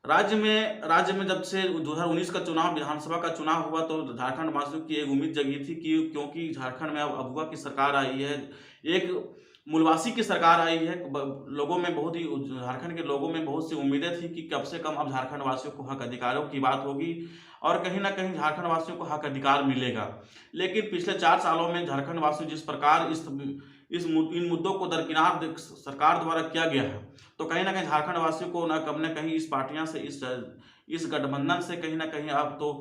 राज्य में जब से 2019 का चुनाव, विधानसभा का चुनाव हुआ, तो झारखंड वासियों की एक उम्मीद जगी थी कि क्योंकि झारखंड में अब अगुआ की सरकार आई है, एक मूलवासी की सरकार आई है, लोगों में बहुत ही, झारखंड के लोगों में बहुत सी उम्मीदें थी कि कम से कम अब झारखंड वासियों को हक अधिकारों की बात होगी और कहीं ना कहीं झारखंड वासियों को हक अधिकार मिलेगा। लेकिन पिछले 4 सालों में झारखंड वासी जिस प्रकार इन मुद्दों को दरकिनार सरकार द्वारा किया गया है, तो कहीं ना कहीं झारखंड वासियों को न कहीं इस पार्टियां से, इस गठबंधन से कहीं ना कहीं अब तो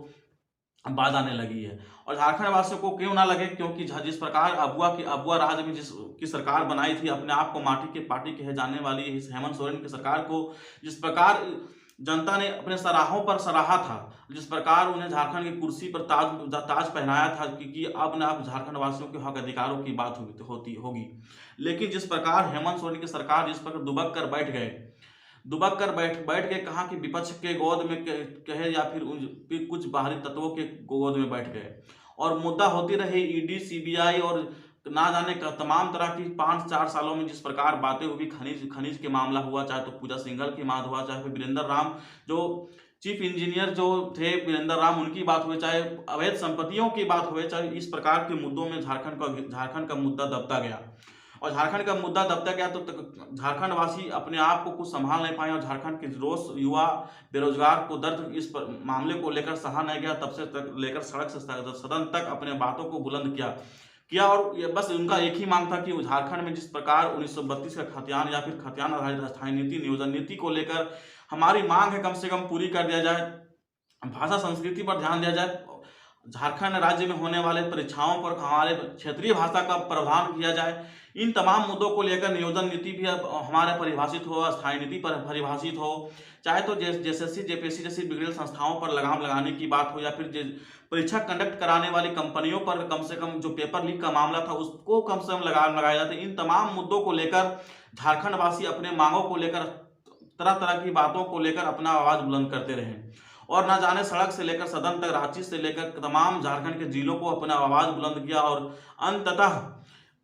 बात आने लगी है। और झारखंड वासियों को क्यों ना लगे, क्योंकि जिस प्रकार अबुआ राज में जिस की सरकार बनाई थी, अपने आप को माटी के पार्टी कहे जाने वाली इस हेमंत सोरेन की सरकार को जिस प्रकार जनता ने अपने सराहों पर सराहा था, जिस प्रकार उन्हें झारखंड की कुर्सी पर ताज पहनाया था कि अब न अब झारखंड वासियों के हक अधिकारों की बात होगी। लेकिन जिस प्रकार हेमंत सोरेन की सरकार जिस प्रकार दुबक कर बैठ के कहा कि विपक्ष के गोद में कहे या फिर कुछ बाहरी तत्वों के गोद में बैठ गए, और मुद्दा होती रही ईडी, सीबीआई और ना जाने का तमाम तरह की 5-4 सालों में जिस प्रकार बातें हुई, खनिज के मामला हुआ, चाहे तो पूजा सिंघल की बात हुआ, चाहे फिर वीरेंद्र राम जो चीफ इंजीनियर जो थे वीरेंद्र राम, उनकी बात हुई, चाहे अवैध संपत्तियों की बात हुई, चाहे इस प्रकार के मुद्दों में झारखंड का मुद्दा दबता गया। और झारखंड का मुद्दा दबता गया तो झारखंड वासी अपने आप को कुछ संभाल नहीं पाए, और झारखंड के रोष युवा बेरोजगार को दर्द इस मामले को लेकर सहा नहीं गया, तब से तक लेकर सड़क से सदन तक अपने बातों को बुलंद किया। और ये बस उनका एक ही मांग था कि झारखंड में जिस प्रकार 1932 का खतियान या फिर खतियान आधारित अस्थायी नीति, नियोजन नीति को लेकर हमारी मांग है, कम से कम पूरी कर दिया जाए। भाषा संस्कृति पर ध्यान दिया जाए, झारखंड राज्य में होने वाले परीक्षाओं पर हमारे क्षेत्रीय भाषा का प्रावधान किया जाए। इन तमाम मुद्दों को लेकर नियोजन नीति भी अब हमारे परिभाषित हो, अस्थायी नीति पर परिभाषित हो, चाहे तो जेएसएससी, जेपीएससी जैसी बिगड़ेल संस्थाओं पर लगाम लगाने की बात हो, या फिर परीक्षा कंडक्ट कराने वाली कंपनियों पर कम से कम जो पेपर लीक का मामला था उसको कम से कम लगाम लगाया जाता है। इन तमाम मुद्दों को लेकर झारखंड वासी अपने मांगों को लेकर, तरह तरह की बातों को लेकर अपना आवाज बुलंद करते रहे, और ना जाने सड़क से लेकर सदन तक, रांची से लेकर तमाम झारखंड के जिलों को अपना आवाज बुलंद किया। और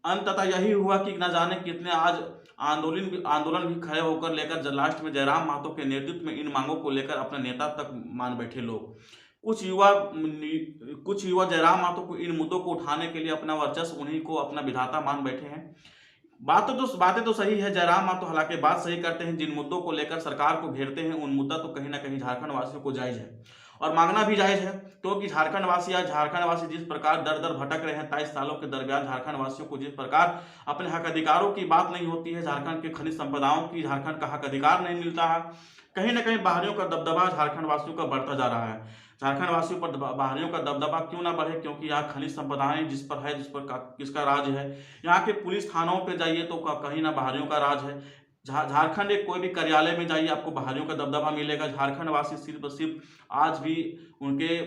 अंततः यही हुआ कि न जाने कितने आज आंदोलन भी खड़े होकर लेकर लास्ट में जयराम महतो के नेतृत्व में इन मांगों को लेकर अपने नेता तक मान बैठे लोग। कुछ युवा जयराम महतो को इन मुद्दों को उठाने के लिए अपना वर्चस्व, उन्हीं को अपना विधाता मान बैठे हैं। बातें तो सही है, जयराम महतो हालांकि बात सही करते हैं, जिन मुद्दों को लेकर सरकार को घेरते हैं उन मुद्दा तो कहीं ना कहीं झारखंड वासियों को जायज है और मांगना भी जायज है, क्योंकि झारखंड वासी जिस प्रकार दर दर भटक रहे हैं 23 सालों के दरमियान, झारखंड वासियों को जिस प्रकार अपने हक अधिकारों की बात नहीं होती है, झारखंड के खनिज संपदाओं की झारखंड का हक अधिकार नहीं मिलता है, कहीं ना कहीं बाहरियों का दबदबा झारखंड वासियों का बढ़ता जा रहा है। झारखंड वासियों पर बाहरियों का दबदबा क्यों ना बढ़े, क्योंकि यहाँ खनिज संपदाएं जिस पर किसका राज है। यहाँ के पुलिस थानों पे जाइए तो कहीं ना बाहरियों का राज है। झारखंड एक कोई भी कार्यालय में जाइए आपको बाहरियों का दबदबा मिलेगा। झारखंड वासी सिर्फ आज भी उनके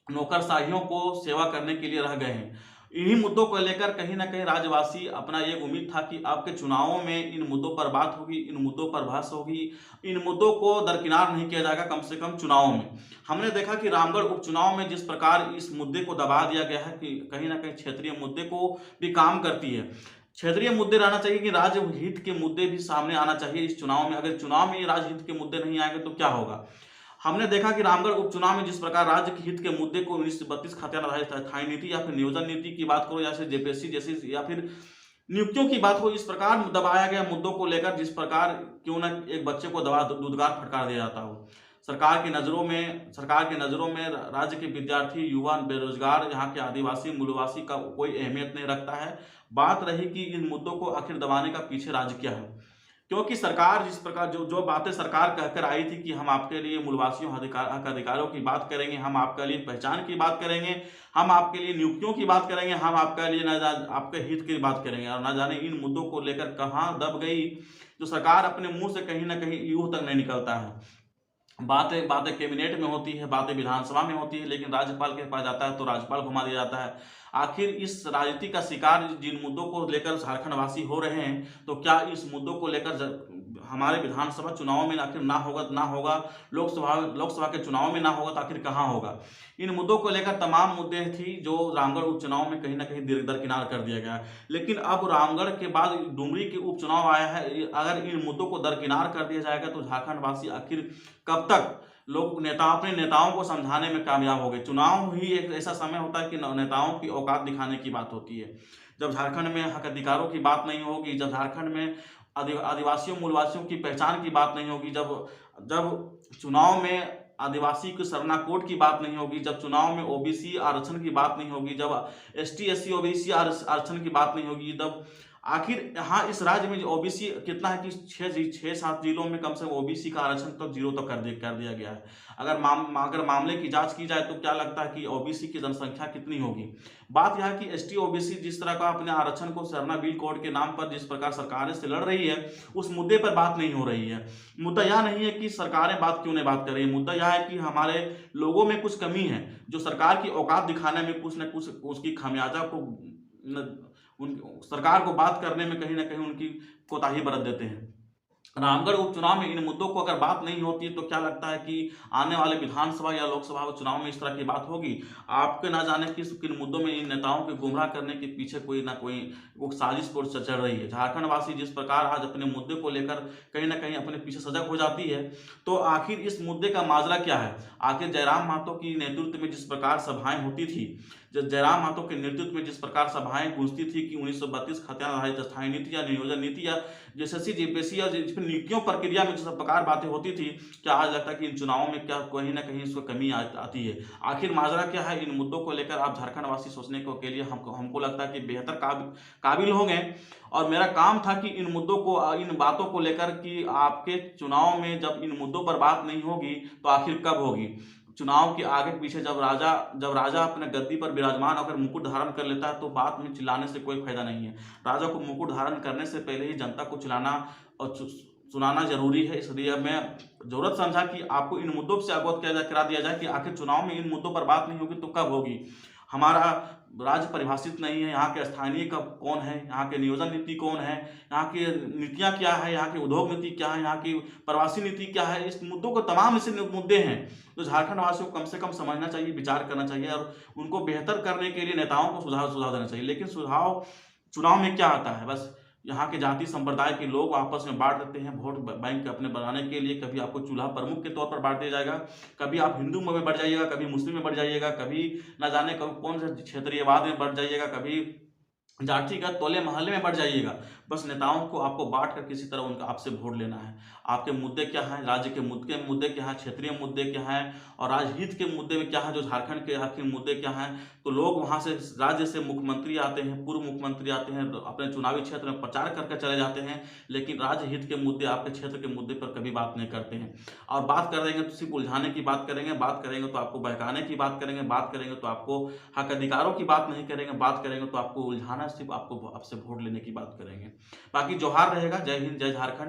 नौकरशाहियों को सेवा करने के लिए रह गए हैं। इन्हीं मुद्दों को लेकर कहीं ना कहीं राज्यवासी अपना ये उम्मीद था कि आपके चुनावों में इन मुद्दों पर बात होगी, इन मुद्दों पर बहस होगी, इन मुद्दों को दरकिनार नहीं किया जाएगा कम से कम चुनावों में। हमने देखा कि रामगढ़ उपचुनाव में जिस प्रकार इस मुद्दे को दबा दिया गया है कि कहीं ना कहीं क्षेत्रीय मुद्दे को भी काम करती है। क्षेत्रीय मुद्दे रहना चाहिए कि राज्य हित के मुद्दे भी सामने आना चाहिए इस चुनाव में। अगर चुनाव में राज्य हित के मुद्दे नहीं आएंगे तो क्या होगा। हमने देखा कि रामगढ़ उपचुनाव में जिस प्रकार राज्य के हित के मुद्दे को 1932 खतियान आधारित अस्थायी नीति या फिर नियोजन नीति की बात करो, या फिर जेपीएससी जैसी या फिर नियुक्तियों की बात हो, इस प्रकार दबाया गया मुद्दों को लेकर, जिस प्रकार क्यों न एक बच्चे को दूधगार फटकार दिया जाता हो। सरकार की नज़रों में राज्य के विद्यार्थी, युवा, बेरोजगार, यहाँ के आदिवासी, मूलवासी का कोई अहमियत नहीं रखता है। बात रही कि इन मुद्दों को आखिर दबाने का पीछे राज्य क्या है, क्योंकि सरकार जिस प्रकार जो बातें सरकार कहकर आई थी कि हम आपके लिए मूलवासियों हक अधिकारों की बात करेंगे, हम आपके लिए पहचान की बात करेंगे, हम आपके लिए नियुक्तियों की बात करेंगे, हम आपके लिए आपके हित की बात करेंगे, और न जाने इन मुद्दों को लेकर कहाँ दब गई, जो सरकार अपने मुंह से कहीं ना कहीं यूं तक नहीं निकलता है। बातें कैबिनेट में होती है, बातें विधानसभा में होती है, लेकिन राज्यपाल के पास जाता है तो राज्यपाल घुमा दिया जाता है। आखिर इस राजनीति का शिकार जिन मुद्दों को लेकर झारखंड वासी हो रहे हैं, तो क्या इस मुद्दों को लेकर हमारे विधानसभा चुनाव में आखिर ना होगा, लोकसभा के चुनाव में ना होगा तो आखिर कहाँ होगा। इन मुद्दों को लेकर तमाम मुद्दे थी जो रामगढ़ उपचुनाव में कहीं ना कहीं दरकिनार कर दिया गया। लेकिन अब रामगढ़ के बाद डुमरी के उपचुनाव आया है, अगर इन मुद्दों को दरकिनार कर दिया जाएगा तो झारखंड वासी आखिर कब तक लोग अपने नेताओं को समझाने में कामयाब हो गए। चुनाव ही एक ऐसा समय होता है कि नेताओं की औकात दिखाने की बात होती है। जब झारखंड में हक अधिकारों की बात नहीं होगी, जब झारखंड में आदिवासियों मूलवासियों की पहचान की बात नहीं होगी, जब चुनाव में आदिवासी की सरना कोड की बात नहीं होगी, जब चुनाव में ओबीसी आरक्षण की बात नहीं होगी, जब एसटी एससी ओबीसी आरक्षण की बात नहीं होगी, तब आखिर यहाँ इस राज्य में ओबीसी कितना है कि 6-7 जिलों में कम से कम ओबीसी का आरक्षण तो जीरो तो कर दिया गया है। अगर मामले की जांच की जाए तो क्या लगता है कि ओबीसी की जनसंख्या कितनी होगी। बात यह है कि एसटी ओबीसी जिस तरह का अपने आरक्षण को सरना बिल कोड के नाम पर जिस प्रकार सरकारें से लड़ रही है, उस मुद्दे पर बात नहीं हो रही है। मुद्दा यह नहीं है कि सरकारें क्यों नहीं बात कर रही है, मुद्दा यह है कि हमारे लोगों में कुछ कमी है जो सरकार की औकात दिखाने में कुछ न कुछ उसकी खामियाजा को सरकार को बात करने में कहीं ना कहीं उनकी कोताही बरत देते हैं। रामगढ़ उपचुनाव में इन मुद्दों को अगर बात नहीं होती तो क्या लगता है कि आने वाले विधानसभा या लोकसभा चुनाव में इस तरह की बात होगी। आपके ना जाने किन मुद्दों में इन नेताओं को गुमराह करने के पीछे कोई ना कोई वो साजिश चल रही है। झारखंड वासी जिस प्रकार आज अपने मुद्दे को लेकर कहीं ना कहीं अपने पीछे सजग हो जाती है, तो आखिर इस मुद्दे का माजरा क्या है। आखिर जयराम महतो की नेतृत्व में जिस प्रकार सभाएं होती थी, जयराम महतो के नेतृत्व में जिस प्रकार सभाएं गूंजती थी कि 1932 खतियान आधारित स्थायी नीति या नियोजन नीति या जैसे जेपीएससी या नियुक्तियों प्रक्रिया में जिस प्रकार बातें होती थी, क्या आज लगता है कि इन चुनावों में क्या कहीं ना कहीं इसको कमी आती है। आखिर माजरा क्या है। इन मुद्दों को लेकर आप झारखंड वासी सोचने के लिए हमको लगता है कि बेहतर काबिल होंगे। और मेरा काम था कि इन बातों को लेकर कि आपके चुनाव में जब इन मुद्दों पर बात नहीं होगी तो आखिर कब होगी। चुनाव के आगे पीछे जब राजा अपने गद्दी पर विराजमान होकर मुकुट धारण कर लेता है तो बात में चिल्लाने से कोई फायदा नहीं है। राजा को मुकुट धारण करने से पहले ही जनता को चिल्लाना और सुनाना जरूरी है। इसलिए मैं जरूरत समझा कि आपको इन मुद्दों से अवगत करा दिया जाए कि आखिर चुनाव में इन मुद्दों पर बात नहीं होगी तो कब होगी। हमारा राज्य परिभाषित नहीं है, यहाँ के स्थानीय का कौन है, यहाँ के नियोजन नीति कौन है, यहाँ की नीतियाँ क्या है, यहाँ की उद्योग नीति क्या है, यहाँ की प्रवासी नीति क्या है। इस मुद्दों को तमाम ऐसे मुद्दे हैं जो झारखंड वासियों को कम से कम समझना चाहिए, विचार करना चाहिए और उनको बेहतर करने के लिए नेताओं को सुझाव देना चाहिए। लेकिन सुझाव चुनाव में क्या आता है, बस यहाँ के जाति संप्रदाय के लोग आपस में बांट देते हैं वोट बैंक अपने बनाने के लिए। कभी आपको चूल्हा प्रमुख के तौर पर बांट दिया जाएगा, कभी आप हिंदू में बढ़ जाइएगा, कभी मुस्लिम में बढ़ जाइएगा, कभी न जाने कौन से क्षेत्रीयवाद में बढ़ जाइएगा, कभी जातिगत टोले मोहल्ले में बढ़ जाइएगा। बस नेताओं को आपको बांट कर किसी तरह उनका आपसे वोट लेना है। आपके मुद्दे क्या हैं, राज्य के मुद्दे क्या हैं, क्षेत्रीय मुद्दे क्या हैं और राजहित के मुद्दे में क्या है, जो झारखंड के आखिर मुद्दे क्या हैं। तो लोग वहाँ से राज्य से मुख्यमंत्री आते हैं, पूर्व मुख्यमंत्री आते हैं, अपने चुनावी क्षेत्र में प्रचार करके चले जाते हैं, लेकिन राज्य हित के मुद्दे आपके क्षेत्र के मुद्दे पर कभी बात नहीं करते हैं। और बात करेंगे तो सिर्फ उलझाने की बात करेंगे, बात करेंगे तो आपको बहकाने की बात करेंगे, बात करेंगे तो आपको हक अधिकारों की बात नहीं करेंगे, बात करेंगे तो आपको उलझाना, सिर्फ आपसे वोट लेने की बात करेंगे। बाकी जोहार रहेगा। जय हिंद, जय झारखंड।